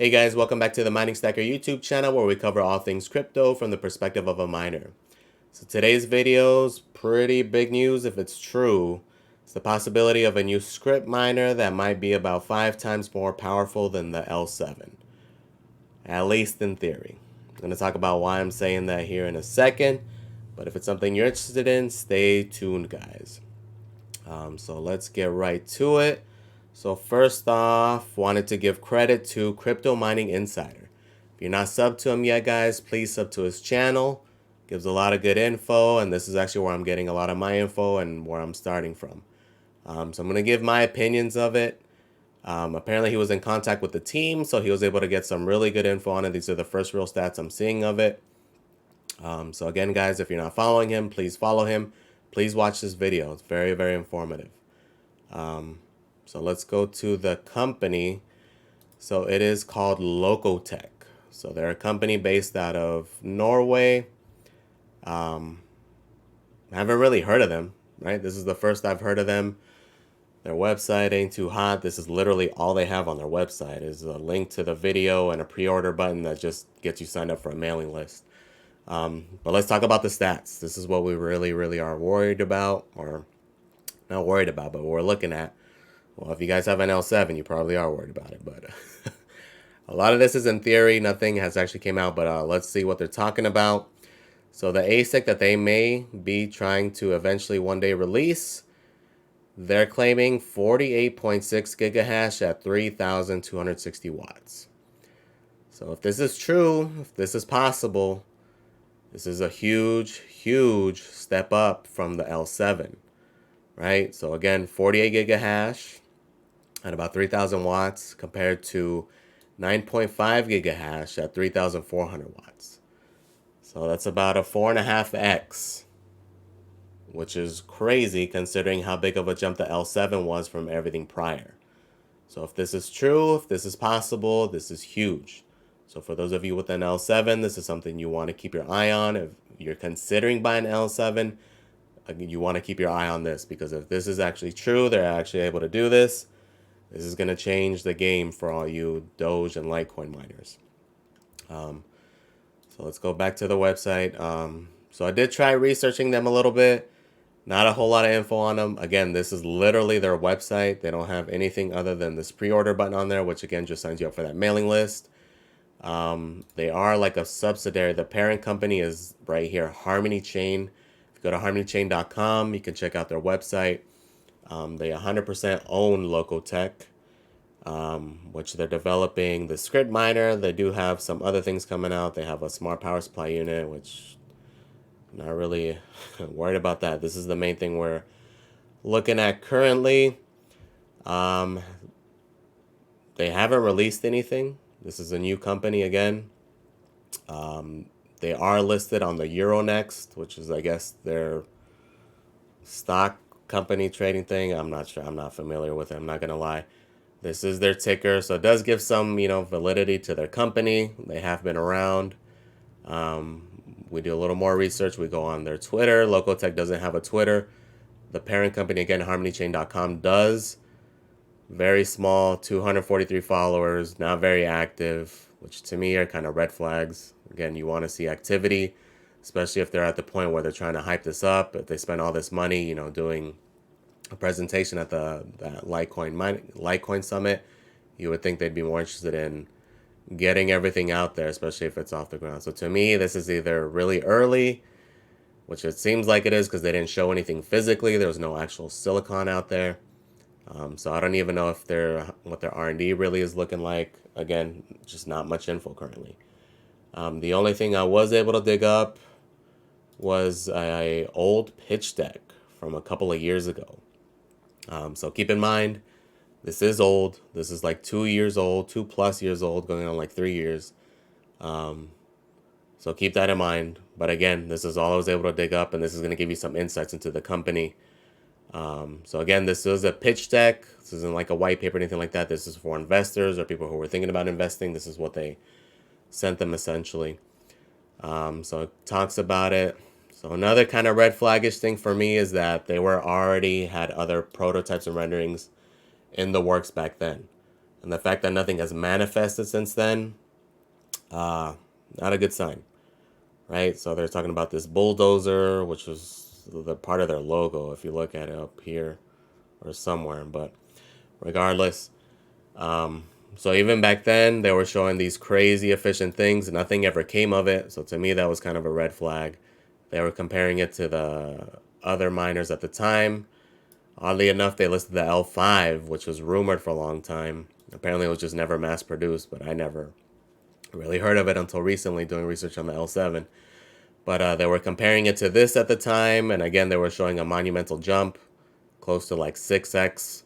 Hey guys, welcome back to the Mining Stacker YouTube channel where we cover all things crypto from the perspective of a miner. So today's video's pretty big news if it's true. It's the possibility of a new script miner that might be about 5 times more powerful than the L7. At least in theory. I'm going to talk about why I'm saying that here in a second. But if it's something you're interested in, stay tuned guys. So let's get right to it. So first off, wanted to give credit to Crypto Mining Insider. If you're not subbed to him yet, guys, please sub to his channel. Gives a lot of good info, and this is actually where I'm getting a lot of my info and where I'm starting from. So I'm going to give my opinions of it. Apparently he was in contact with the team, so he was able to get some really good info on it. These are the first real stats I'm seeing of it. So again, guys, if you're not following him, please follow him. Please watch this video. It's very, very informative. So let's go to the company. So it is called LokoTech. So they're a company based out of Norway. I haven't really heard of them, right? This is the first I've heard of them. Their website ain't too hot. This is literally all they have on their website is a link to the video and a pre-order button that just gets you signed up for a mailing list. But let's talk about the stats. This is what we really are worried about, or not worried about, but what we're looking at. Well, if you guys have an L7, you probably are worried about it, but a lot of this is in theory. Nothing has actually came out, but let's see what they're talking about. So the ASIC that they may be trying to eventually one day release, they're claiming 48.6 gigahash at 3,260 watts. So if this is true, if this is possible, this is a huge step up from the L7, right? So again, 48 gigahash at about 3,000 watts compared to 9.5 gigahash at 3,400 watts. So that's about a 4.5x, which is crazy considering how big of a jump the L7 was from everything prior. So if this is true, if this is possible, this is huge. So for those of you with an L7, this is something you want to keep your eye on. If you're considering buying an L7, you want to keep your eye on this, because if this is actually true, they're actually able to do this. This is going to change the game for all you Doge and LiteCoin miners. So let's go back to the website. So I did try researching them a little bit. Not a whole lot of info on them. Again, this is literally their website. They don't have anything other than this pre-order button on there, which again just signs you up for that mailing list. They are like a subsidiary. The parent company is right here, Harmony Chain. If you go to harmonychain.com, you can check out their website. They 100% own LokoTech, which they're developing the script miner. They do have some other things coming out. They have a smart power supply unit, which I'm not really worried about that. This is the main thing we're looking at currently. They haven't released anything. This is a new company again. They are listed on the Euronext, which is, I guess, their stock company trading thing. I'm not sure. I'm not familiar with it. I'm not going to lie. This is their ticker, so it does give some, validity to their company. They have been around. We do a little more research. We go on their Twitter. LokoTech doesn't have a Twitter. The parent company, again, harmonychain.com, does. Very small, 243 followers, not very active, which to me are kind of red flags. Again, you want to see activity, especially if they're at the point where they're trying to hype this up. If they spend all this money, doing a presentation at the LiteCoin Summit, you would think they'd be more interested in getting everything out there, especially if it's off the ground. So to me, this is either really early, which it seems like it is because they didn't show anything physically. There was no actual silicon out there. So I don't even know if what their R&D really is looking like. Again, just not much info currently. The only thing I was able to dig up was a old pitch deck from a couple of years ago. So keep in mind, this is old. This is like 2 years old, 2+ years old, going on like 3 years. So keep that in mind. But again, this is all I was able to dig up, and this is going to give you some insights into the company. So again, this is a pitch deck. This isn't like a white paper or anything like that. This is for investors or people who were thinking about investing. This is what they sent them essentially. So it talks about it. So another kind of red flaggish thing for me is that they were already had other prototypes and renderings in the works back then. And the fact that nothing has manifested since then, not a good sign, right? So they're talking about this bulldozer, which was the part of their logo, if you look at it up here or somewhere. But regardless, so even back then, they were showing these crazy efficient things. Nothing ever came of it. So to me, that was kind of a red flag. They were comparing it to the other miners at the time. Oddly enough, they listed the L5, which was rumored for a long time. Apparently, it was just never mass produced, but I never really heard of it until recently doing research on the L7. But they were comparing it to this at the time, and again, they were showing a monumental jump, close to like 6x,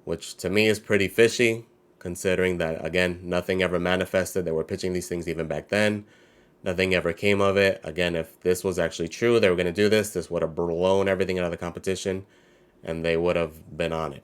which to me is pretty fishy, considering that, again, nothing ever manifested. They were pitching these things even back then. Nothing ever came of it. Again, if this was actually true, they were going to do this, this would have blown everything out of the competition, and they would have been on it.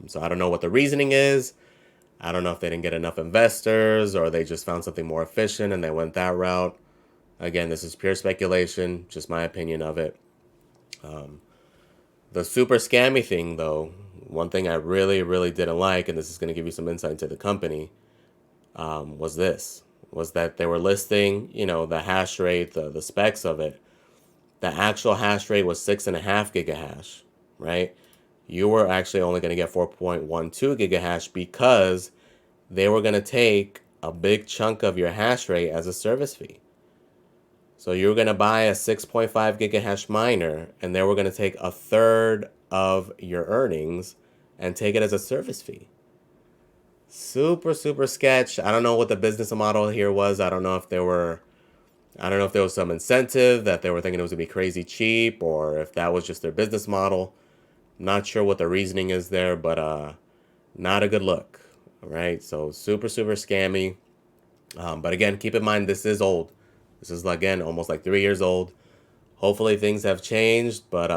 So I don't know what the reasoning is. I don't know if they didn't get enough investors or they just found something more efficient and they went that route. Again, this is pure speculation, just my opinion of it. The super scammy thing, though, one thing I really, really didn't like, and this is going to give you some insight into the company, was that they were listing, the hash rate, the specs of it. The actual hash rate was 6.5 gigahash, right? You were actually only going to get 4.12 gigahash because they were going to take a big chunk of your hash rate as a service fee. So you were going to buy a 6.5 gigahash miner, and they were going to take a third of your earnings and take it as a service fee. Super, super sketch. I don't know what the business model here was. I don't know if there was some incentive that they were thinking it was going to be crazy cheap, or if that was just their business model. Not sure what the reasoning is there, but not a good look. All right, so super, super scammy. But again, keep in mind, this is old. This is, again, almost like 3 years old. Hopefully things have changed, but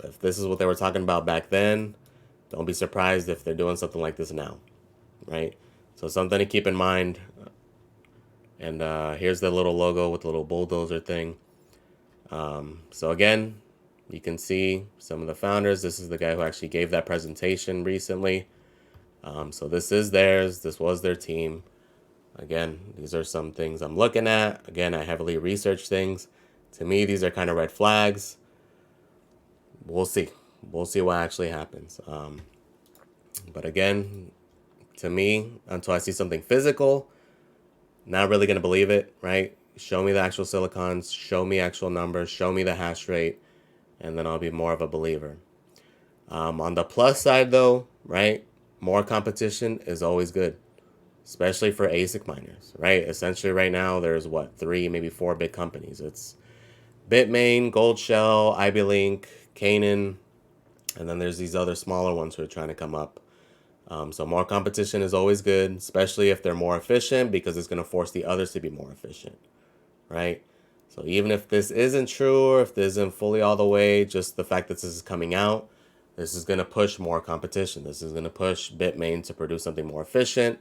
if this is what they were talking about back then, don't be surprised if they're doing something like this now, right? So something to keep in mind. And here's the little logo with the little bulldozer thing. So again, you can see some of the founders. This is the guy who actually gave that presentation recently. So this is theirs. This was their team. Again, these are some things I'm looking at. Again, I heavily research things. To me, these are kind of red flags. We'll see. We'll see what actually happens. But again, to me, until I see something physical, not really going to believe it, right? Show me the actual silicons, show me actual numbers, show me the hash rate, and then I'll be more of a believer. On the plus side, though, right, more competition is always good, especially for ASIC miners, right? Essentially, right now, there's, 3, maybe 4 big companies. It's Bitmain, Goldshell, IBLink, Canaan, and then there's these other smaller ones who are trying to come up. So more competition is always good, especially if they're more efficient, because it's going to force the others to be more efficient, right? So even if this isn't true, or if this isn't fully all the way, just the fact that this is coming out, this is going to push more competition. This is going to push Bitmain to produce something more efficient.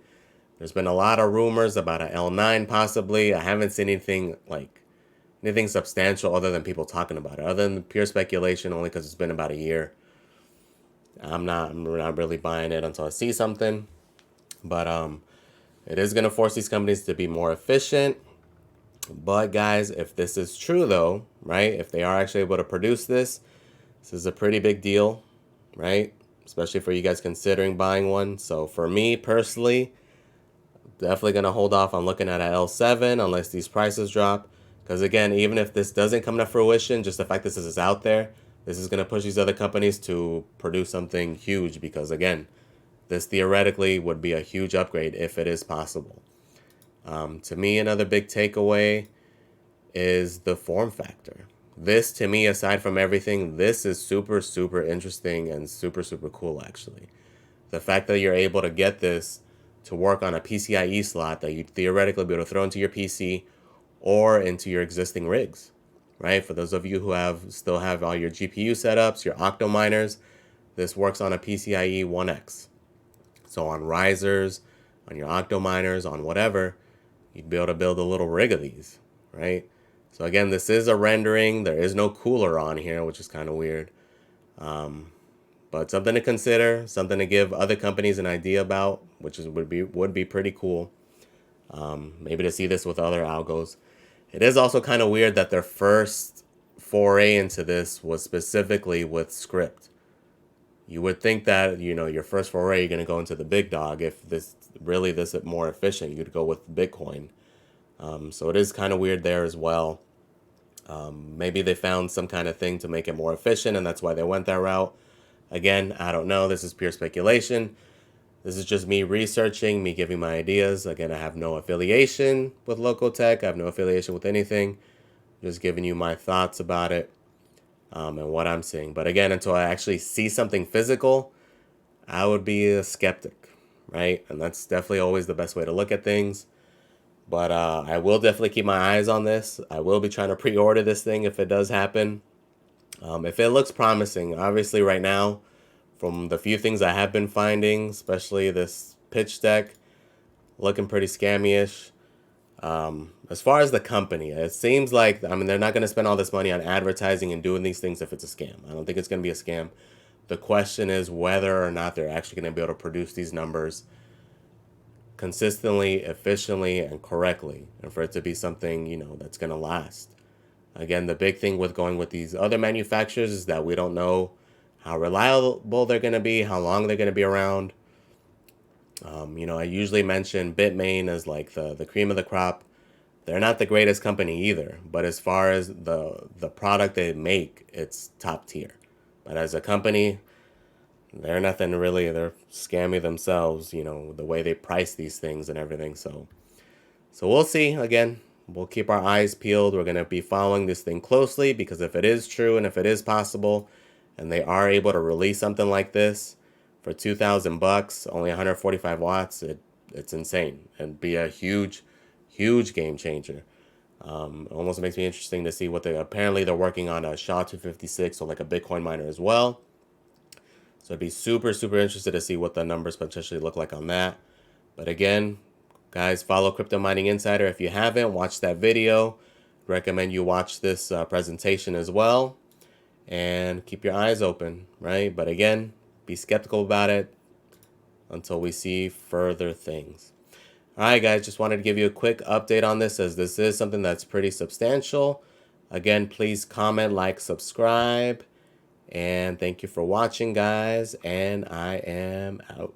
There's been a lot of rumors about an L9 possibly. I haven't seen anything substantial other than people talking about it, other than pure speculation, only because it's been about a year. I'm not really buying it until I see something. But it is going to force these companies to be more efficient. But guys, if this is true though, right, if they are actually able to produce this is a pretty big deal, right? Especially for you guys considering buying one. So for me personally, definitely going to hold off on looking at an L7 unless these prices drop. Because again, even if this doesn't come to fruition, just the fact this is out there, this is going to push these other companies to produce something huge. Because again, this theoretically would be a huge upgrade if it is possible. To me, another big takeaway is the form factor. This, to me, aside from everything, this is super, super interesting and super, super cool, actually. The fact that you're able to get this to work on a PCIe slot that you'd theoretically be able to throw into your PC or into your existing rigs, right? For those of you who still have all your GPU setups, your octo miners, this works on a PCIe 1X. So on risers, on your octo miners, on whatever, you'd be able to build a little rig of these, right? So again, this is a rendering. There is no cooler on here, which is kind of weird. But But something to consider, something to give other companies an idea about, which would be pretty cool. Maybe to see this with other algos. It is also kind of weird that their first foray into this was specifically with script. You would think that, your first foray, you're going to go into the big dog. If this is more efficient, you'd go with Bitcoin. So it is kind of weird there as well. Maybe they found some kind of thing to make it more efficient, and that's why they went that route. Again, I don't know. This is pure speculation. This is just me researching, me giving my ideas. Again, I have no affiliation with LokoTech. I have no affiliation with anything. Just giving you my thoughts about it and what I'm seeing. But again, until I actually see something physical, I would be a skeptic, right? And that's definitely always the best way to look at things. But I will definitely keep my eyes on this. I will be trying to pre-order this thing if it does happen. If it looks promising, obviously right now, from the few things I have been finding, especially this pitch deck, looking pretty scammy-ish. As far as the company, it seems like, they're not going to spend all this money on advertising and doing these things if it's a scam. I don't think it's going to be a scam. The question is whether or not they're actually going to be able to produce these numbers consistently, efficiently, and correctly, and for it to be something, that's going to last. Again, the big thing with going with these other manufacturers is that we don't know how reliable they're going to be, how long they're going to be around. I usually mention Bitmain as like the cream of the crop. They're not the greatest company either, but as far as the product they make, it's top tier. But as a company, they're nothing really. They're scammy themselves, the way they price these things and everything. So we'll see. Again, we'll keep our eyes peeled. We're going to be following this thing closely, because if it is true and if it is possible and they are able to release something like this for $2,000, only 145 watts, it's insane and be a huge game changer. Almost makes me interesting to see what apparently they're working on a SHA-256, so like a Bitcoin miner as well. So I'd be super interested to see what the numbers potentially look like on that. But again, guys, follow Crypto Mining Insider. If you haven't, watch that video. Recommend you watch this presentation as well. And keep your eyes open, right? But again, be skeptical about it until we see further things. All right, guys, just wanted to give you a quick update on this, as this is something that's pretty substantial. Again, please comment, like, subscribe. And thank you for watching, guys. And I am out.